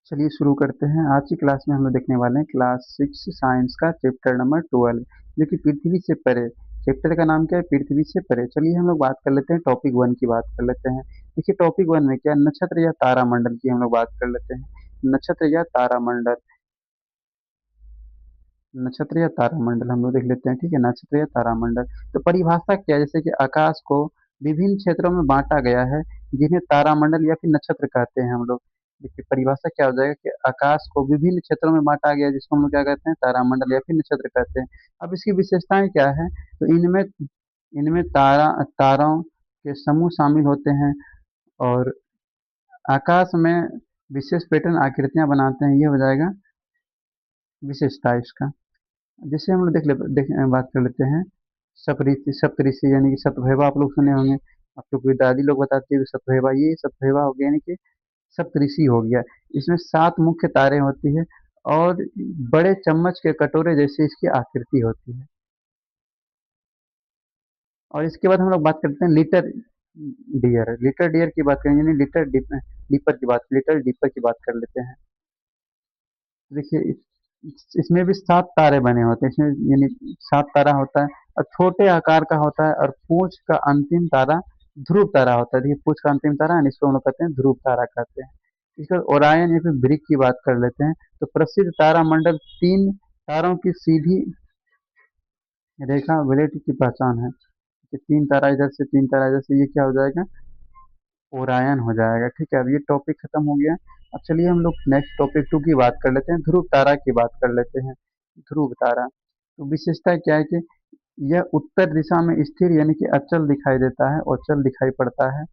चलिए शुरू करते हैं। आज की क्लास में हम लोग देखने वाले हैं क्लास 6 साइंस का चैप्टर नंबर 12, जो कि पृथ्वी से परे। चैप्टर का नाम क्या है? पृथ्वी से परे। चलिए हम लोग बात कर लेते हैं, टॉपिक 1 की बात कर लेते हैं। देखिए टॉपिक 1 में क्या, नक्षत्र या तारामंडल की हम लोग बात कर लेते हैं। नक्षत्र या तारामंडल, नक्षत्र या तारामंडल हम लोग देख लेते हैं। ठीक है, नक्षत्र या तारामंडल। तो परिभाषा क्या है? जैसे कि आकाश को विभिन्न क्षेत्रों में बांटा गया है, जिन्हें तारामंडल या फिर नक्षत्र कहते हैं हम लोग। देखिए परिभाषा क्या हो जाएगा कि आकाश को विभिन्न क्षेत्रों में बांटा गया है, जिसको हम लोग क्या कहते हैं? तारामंडल या फिर नक्षत्र कहते हैं। अब इसकी विशेषताएं क्या है? तो इनमें इनमें तारों के समूह शामिल होते हैं, और आकाश में विशेष पैटर्न आकृतियां बनाते हैं। ये हो जाएगा विशेषता इसका। जैसे हम लोग बात कर लेते हैं सप्तऋषि यानी कि सप्तभैरव। आप लोग सुने होंगे, आप लोग की दादी लोग बताती है सप्तभैरव। ये सप्तभैरव हो गया यानी कि सप्तऋषि हो गया। इसमें 7 मुख्य तारे होती है, और बड़े चम्मच के कटोरे जैसी इसकी आकृति होती है। और इसके बाद हम लोग बात करते हैं लिटर डियर की बात करेंगे, यानी लिटर डीपर की बात कर लेते हैं। देखिए इसमें भी 7 तारे बने होते हैं इसमें, यानी 7 तारा होता है, और छोटे आकार का होता है, और पूंछ का अंतिम तारा ध्रुव तारा होता है। देखिए पूंछ का अंतिम तारा है, इसको हम लोग कहते हैं ध्रुव तारा कहते हैं। इसका ओरायन या फिर ब्रिक की बात कर लेते हैं। तो प्रसिद्ध तारा मंडल 3 तारों की सीधी रेखा वलय की पहचान है, कि 3 तारा इधर से 3 तारा इधर से, ये क्या हो जाएगा? ओरायन हो जाएगा। ठीक है, अब ये टॉपिक खत्म हो गया। अब चलिए हम लोग नेक्स्ट टॉपिक 2 की बात कर लेते हैं, ध्रुव तारा की बात कर लेते हैं। ध्रुव तारा, तो विशेषता क्या है कि यह उत्तर दिशा में स्थिर यानी कि अचल दिखाई देता है, और अचल दिखाई पड़ता है।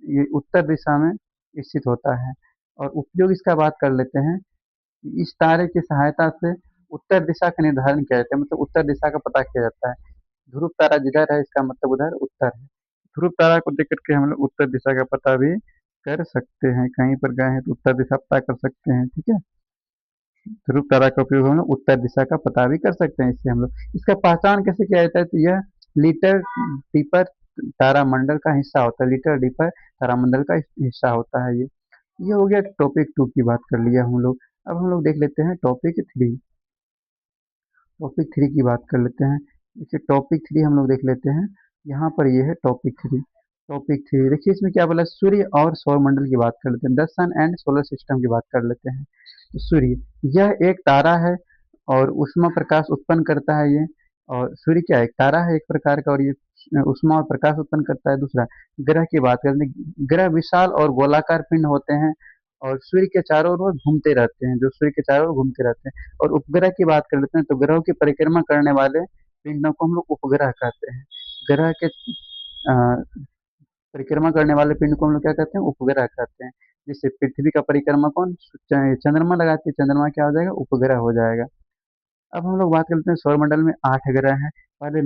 ये उत्तर दिशा में स्थित होता है। और उपयोग इसका बात कर लेते हैं कि इस तारे की सहायता से उत्तर दिशा का निर्धारण किया जाता है, मतलब उत्तर दिशा का पता किया जाता है। ध्रुव तारा जिधर है, इसका मतलब उधर उत्तर है। ध्रुव तारा को देख करके हम लोग उत्तर दिशा का पता भी कर सकते हैं। कहीं पर गए हैं तो उत्तर दिशा पता कर सकते हैं। ठीक है, ध्रुव तारा का उपयोग हम लोग उत्तर दिशा का पता भी कर सकते हैं। इससे हम लोग इसका पहचान कैसे किया जाता है? तो यह लिटर डीपर तारामंडल का हिस्सा होता है। लिटर डीपर तारामंडल का हिस्सा होता है ये हो गया टॉपिक 2 की बात कर लिया हम लोग। अब हम लोग देख लेते हैं टॉपिक 3। टॉपिक 3 की बात कर लेते हैं। देखिए टॉपिक 3 हम लोग देख लेते हैं। यहाँ पर ये है टॉपिक 3। टॉपिक 3 देखिए इसमें क्या बोला, सूर्य और सौरमंडल की बात कर लेते हैं। The sun and solar system की बात कर लेते हैं। तो सूर्य, यह एक तारा है, और ऊष्मा प्रकाश उत्पन्न करता है ये। और सूर्य क्या है? एक तारा है एक प्रकार का, और ये ऊष्मा और प्रकाश उत्पन्न करता है। दूसरा, ग्रह की बात करते हैं। ग्रह विशाल और गोलाकार पिंड होते हैं, और सूर्य के चारों ओर घूमते रहते हैं, जो सूर्य के चारों ओर घूमते रहते हैं। और उपग्रह की बात कर लेते हैं, तो ग्रहों की परिक्रमा करने वाले पिंडों को हम लोग उपग्रह कहते हैं। ग्रह के परिक्रमा करने वाले पिंड को हम लोग क्या कहते हैं? उपग्रह कहते हैं। जैसे पृथ्वी का परिक्रमा कौन? चंद्रमा लगाती है, चंद्रमा क्या हो जाएगा? उपग्रह हो जाएगा। अब हम लोग बात करते हैं सौरमंडल में 8 ग्रह हैं। पहले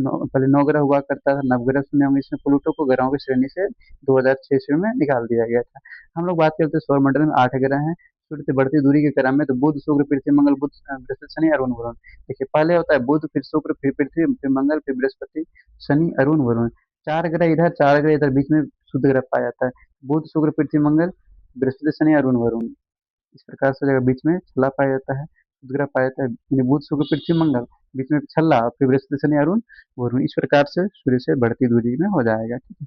9 ग्रह हुआ करता था, नवग्रह सुने होंगे। इसमें प्लूटो को ग्रहों की श्रेणी से 2006 ईस्वी में निकाल दिया गया था। हम लोग बात करते हैं सौरमंडल में 8 ग्रह हैं, सूर्य से बढ़ती दूरी के क्रम में। तो बुध, शुक्र, पृथ्वी, मंगल, बुध, बृहस्पति, शनि, अरुण, वरुण। देखिए पहले होता है बुध, फिर शुक्र, फिर पृथ्वी, फिर मंगल, फिर बृहस्पति, शनि, अरुण, वरुण। 4 ग्रह इधर, 4 ग्रह इधर, बीच में शुद्ध ग्रह पाया जाता है। बुध, शुक्र, पृथ्वी, मंगल, बृहस्पति, शनि, अरुण, वरुण। इस प्रकार से जगह बीच में छल्ला पाया जाता है, ग्रह पाया जाता है, यानी बुध, शुक्र, पृथ्वी, मंगल, बीच में छल्ला, और फिर बृहस्पति, शनि, अरुण, वरुण। इस प्रकार से सूर्य से बढ़ती दूरी में हो जाएगा। ठीक है,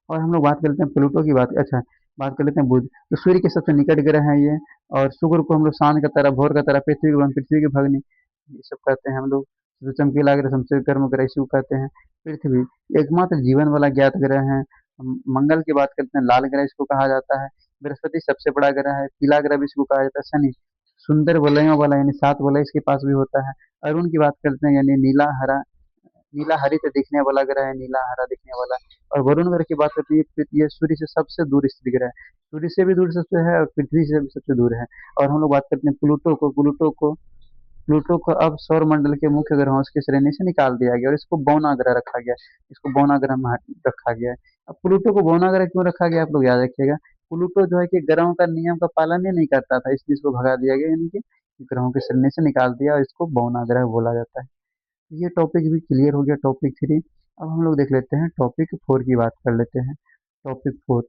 और हम लोग बात कर लेते हैं प्लूटो की बात। अच्छा, बात कर लेते हैं बुध। तो सूर्य के सबसे निकट ग्रह है ये। और शुक्र को हम लोग सांझ का तारा, भोर का तारा, पृथ्वी को पृथ्वी की भगनी, ये सब कहते हैं हम लोग। जो चमकीला ग्रह, सबसे कर्म ग्रह, इसी को कहते हैं। पृथ्वी एकमात्र जीवन वाला ज्ञात ग्रह है। मंगल की बात करते हैं, लाल ग्रह इसको कहा जाता है। बृहस्पति सबसे बड़ा ग्रह है, पीला ग्रह भी इसको कहा जाता है। शनि सुंदर वलयों वाला, यानी 7 वलय इसके पास भी होता है। अरुण की बात करते हैं, यानी नीला हरित दिखने वाला ग्रह है, नीला हरा दिखने वाला। और वरुण ग्रह की बात करते हैं, ये सूर्य से सबसे दूर स्थित ग्रह है। सूर्य से भी दूर सबसे है, और पृथ्वी से भी सबसे दूर है। और हम लोग बात करते हैं प्लूटो को अब सौर मंडल के मुख्य ग्रहों की श्रेणी से निकाल दिया गया, और इसको बौना ग्रह रखा गया। इसको बौना ग्रह में रखा गया है। अब प्लूटो को बौना ग्रह क्यों रखा गया, आप लोग याद रखिएगा। प्लूटो जो है कि ग्रहों का नियम का पालन ही नहीं करता था, इसलिए इसको भगा दिया गया, यानी कि ग्रहों की श्रेणी से निकाल दिया, और इसको बौना ग्रह बोला जाता है। ये टॉपिक भी क्लियर हो गया, टॉपिक 3। अब हम लोग देख लेते हैं टॉपिक 4 की बात कर लेते हैं। टॉपिक 4,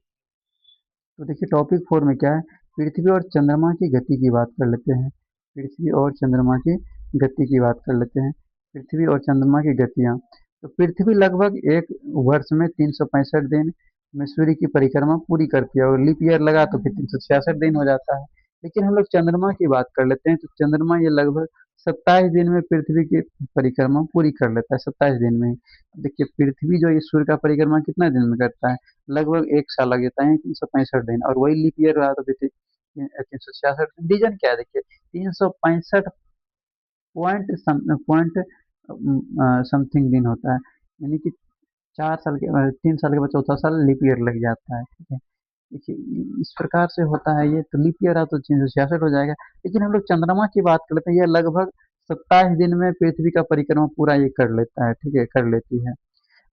तो देखिए टॉपिक 4 में क्या है, पृथ्वी और चंद्रमा की गति की बात कर लेते हैं। पृथ्वी और चंद्रमा की गति की बात कर लेते हैं। पृथ्वी और चंद्रमा की गतियाँ। तो पृथ्वी लगभग एक वर्ष में 365 दिन में सूर्य की परिक्रमा पूरी करती है, और लीप ईयर लगा तो फिर 366 दिन हो जाता है। लेकिन हम लोग चंद्रमा की बात कर लेते हैं, तो चंद्रमा ये लगभग 27 दिन में पृथ्वी की परिक्रमा पूरी कर लेता है, 27 दिन में ही। देखिए पृथ्वी जो ये सूर्य का परिक्रमा कितना दिन में करता है, लगभग एक साल लग जाता है, 365 दिन, और वही लीप ईयर रहा तो फिर 366 रीजन क्या है, देखिए 365 पॉइंट समथिंग दिन होता है, यानी कि 4 साल के 3 साल के बाद चौथा साल लीप ईयर लग जाता है, ठीक है। देखिए इस प्रकार से होता है ये, तो लीप ईयर रहा तो 366 हो जाएगा। लेकिन हम लोग चंद्रमा की बात कर लेते हैं, यह लगभग 27 दिन में पृथ्वी का परिक्रमा पूरा ये कर लेता है, ठीक है, कर लेती है।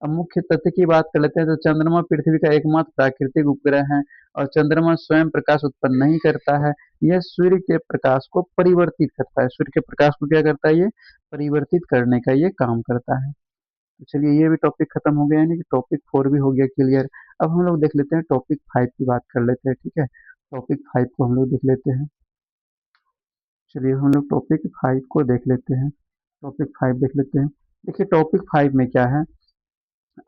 अब मुख्य तथ्य की बात कर लेते हैं, तो चंद्रमा पृथ्वी का एकमात्र प्राकृतिक उपग्रह है, और चंद्रमा स्वयं प्रकाश उत्पन्न नहीं करता है। यह सूर्य के प्रकाश को परिवर्तित करता है, सूर्य के प्रकाश को क्या करता है, ये परिवर्तित करने का ये काम करता है। तो चलिए ये भी टॉपिक खत्म हो गया, यानी कि टॉपिक 4 भी हो गया क्लियर। अब हम लोग देख लेते हैं टॉपिक 5 की बात कर लेते हैं, ठीक है। टॉपिक 5 को हम लोग देख लेते हैं। चलिए हम लोग टॉपिक 5 को देख लेते हैं। टॉपिक 5 देख लेते हैं। देखिए टॉपिक 5 में क्या है,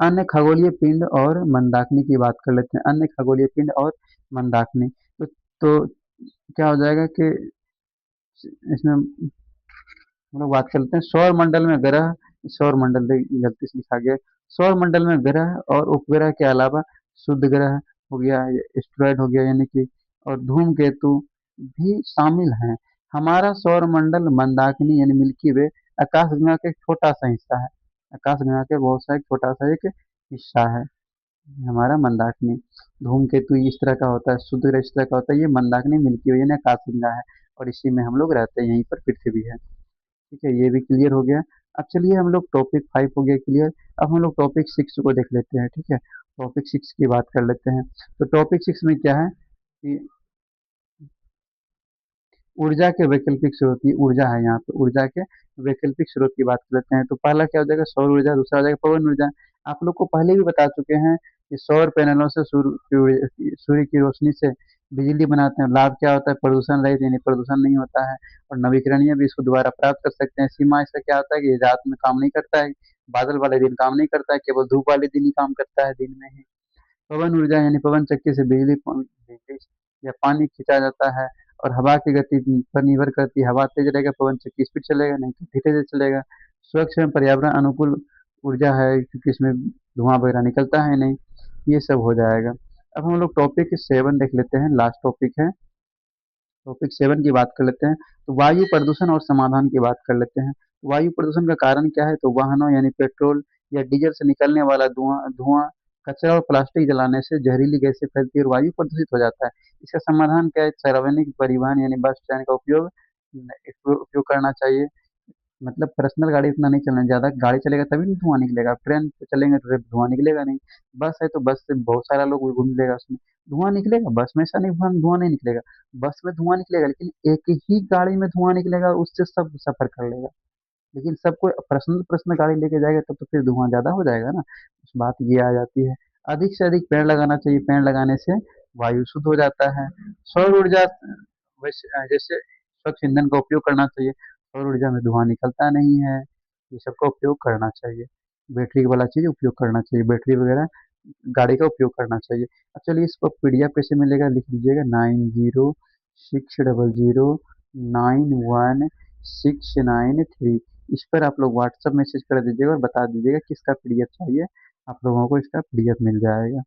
अन्य खगोलीय पिंड और मंदाकिनी की बात कर लेते हैं। अन्य खगोलीय पिंड और मंदाकिनी। तो क्या हो जाएगा कि इसमें हम लोग बात कर लेते हैं सौर मंडल में ग्रह। सौर मंडल गलती से लिखा गया। सौर मंडल में ग्रह और उपग्रह के अलावा शुद्ध ग्रह हो गया, एस्टेरॉयड हो गया, यानी कि और धूमकेतु भी शामिल हैं। हमारा सौर मंडल मंदाकिनी यानी मिल्की वे आकाश गंगा का एक छोटा सा हिस्सा है। आकाश गंगा के बहुत सा एक छोटा सा एक हिस्सा है हमारा मंदाकिनी। धूमकेतु इस तरह का होता है, शुद्ध ग्रह इस तरह का होता है, ये मंदाकिनी मिल्की वे यानी आकाशगंगा है, और इसी में हम लोग रहते हैं, यहीं पर पृथ्वी है, ठीक है। ये भी क्लियर हो गया। अब चलिए हम लोग टॉपिक 5 हो गया क्लियर। अब हम लोग टॉपिक 6 को देख लेते हैं, ठीक है। टॉपिक 6 की बात कर लेते हैं। तो टॉपिक 6 में क्या है कि ऊर्जा के वैकल्पिक स्रोत की ऊर्जा है, यहाँ पे ऊर्जा के वैकल्पिक स्रोत की बात कर लेते हैं। तो पहला क्या हो जाएगा, सौर ऊर्जा, दूसरा हो जाएगा पवन ऊर्जा। आप लोग को पहले भी बता चुके हैं कि सौर पैनलों से सूर्य की रोशनी से बिजली बनाते हैं। लाभ क्या होता है, प्रदूषण रहित, यानी प्रदूषण नहीं होता है, और नवीकरणीय भी इसको दोबारा प्राप्त कर सकते हैं। सीमा इसका क्या होता है कि रात में काम नहीं करता है, बादल वाले दिन काम नहीं करता है, केवल धूप वाले दिन ही काम करता है, दिन में ही। पवन ऊर्जा यानी पवन चक्की से बिजली या पानी खींचा जाता है, और हवा की गति पर निर्भर करती है। हवा तेज रहेगा पवन चक्की स्पीड चलेगा, नहीं तो धीरे धीरे चलेगा। स्वच्छ एवं पर्यावरण अनुकूल ऊर्जा है, क्योंकि इसमें धुआं वगैरह निकलता है नहीं। ये सब हो जाएगा। अब हम लोग टॉपिक 7 देख लेते हैं, लास्ट टॉपिक है। टॉपिक 7 की बात कर लेते हैं। तो वायु प्रदूषण और समाधान की बात कर लेते हैं। वायु प्रदूषण का कारण क्या है, तो वाहनों यानी पेट्रोल या डीजल से निकलने वाला धुआं धुआं कचरा और प्लास्टिक जलाने से जहरीली गैसें फैलती है और वायु प्रदूषित हो जाता है। इसका समाधान क्या है, सार्वजनिक परिवहन यानी बस ट्रेन का उपयोग करना चाहिए। मतलब पर्सनल गाड़ी उतना नहीं चलाना, ज़्यादा गाड़ी चलेगा तभी ना धुआं निकलेगा। ट्रेन पे चलेंगे तो फिर धुआं निकलेगा नहीं। बस है तो बस से बहुत सारा लोग घूम लेगा, उसमें धुआं निकलेगा। बस में ऐसा नहीं धुआं धुआं नहीं निकलेगा, बस में धुआं निकलेगा, लेकिन एक ही गाड़ी में धुआं निकलेगा, उससे सब सफर कर लेगा। लेकिन सबको पर्सनल पर्सनल गाड़ी लेके जाएगा तब तो फिर धुआं ज्यादा हो जाएगा ना। उस बात ये आ जाती है। अधिक से अधिक पेड़ लगाना चाहिए, पेड़ लगाने से वायु शुद्ध हो जाता है। सौर ऊर्जा वैसे जैसे स्वच्छ ईंधन का उपयोग करना चाहिए। सौर ऊर्जा में धुआं निकलता नहीं है, ये सबका उपयोग करना चाहिए। बैटरी वाला चीज उपयोग करना चाहिए, बैटरी वगैरह गाड़ी का उपयोग करना चाहिए। अब चलिए इसको पीडीएफ कैसे मिलेगा, लिख लीजिएगा 9066009169 3। इस पर आप लोग व्हाट्सएप मैसेज कर दीजिएगा और बता दीजिएगा किसका पीडीएफ चाहिए, आप लोगों को इसका पीडीएफ मिल जाएगा।